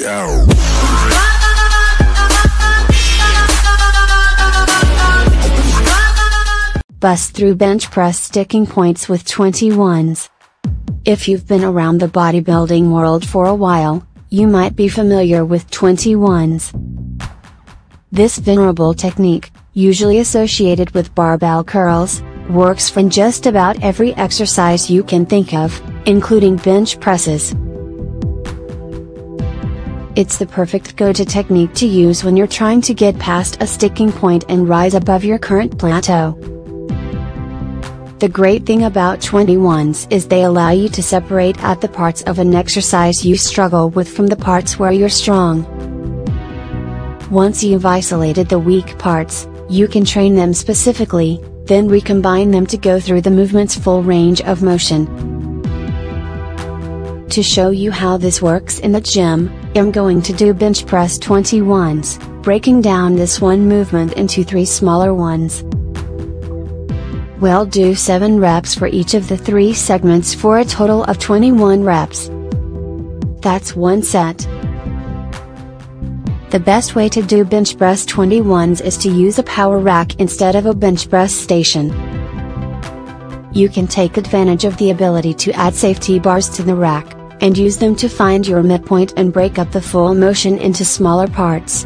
go. Bust through bench press sticking points with 21s. If you've been around the bodybuilding world for a while, you might be familiar with 21s. This venerable technique, usually associated with barbell curls, works for just about every exercise you can think of, including bench presses. It's the perfect go-to technique to use when you're trying to get past a sticking point and rise above your current plateau. The great thing about 21s is they allow you to separate out the parts of an exercise you struggle with from the parts where you're strong. Once you've isolated the weak parts, you can train them specifically, then recombine them to go through the movement's full range of motion. To show you how this works in the gym, I'm going to do bench press 21s, breaking down this one movement into 3 smaller ones. We'll do 7 reps for each of the 3 segments for a total of 21 reps. That's one set. The best way to do bench press 21s is to use a power rack instead of a bench press station. You can take advantage of the ability to add safety bars to the rack, and use them to find your midpoint and break up the full motion into smaller parts.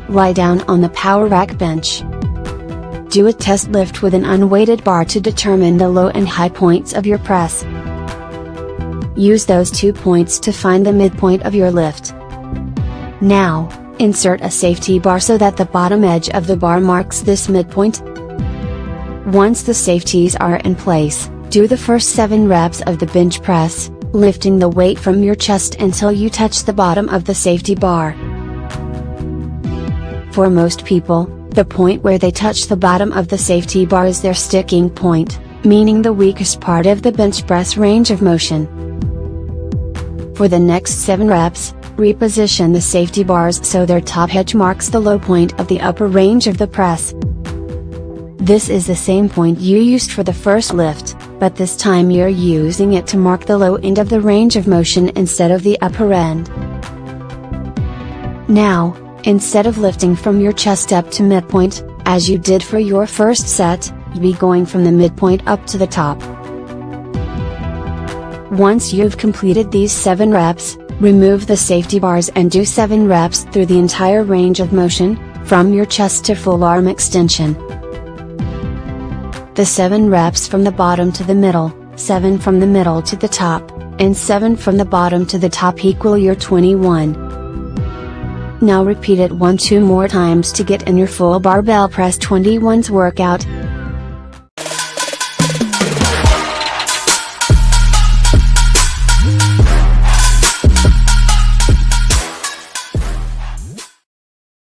Lie down on the power rack bench. Do a test lift with an unweighted bar to determine the low and high points of your press. Use those 2 points to find the midpoint of your lift. Now, insert a safety bar so that the bottom edge of the bar marks this midpoint. Once the safeties are in place, do the first 7 reps of the bench press, lifting the weight from your chest until you touch the bottom of the safety bar. For most people, the point where they touch the bottom of the safety bar is their sticking point, meaning the weakest part of the bench press range of motion. For the next 7 reps, reposition the safety bars so their top edge marks the low point of the upper range of the press. This is the same point you used for the first lift, but this time you're using it to mark the low end of the range of motion instead of the upper end. Now, instead of lifting from your chest up to midpoint, as you did for your first set, you'll be going from the midpoint up to the top. Once you've completed these 7 reps, remove the safety bars and do 7 reps through the entire range of motion, from your chest to full arm extension. The 7 reps from the bottom to the middle, 7 from the middle to the top, and 7 from the bottom to the top equal your 21. Now repeat it 1-2 more times to get in your full barbell press 21s workout.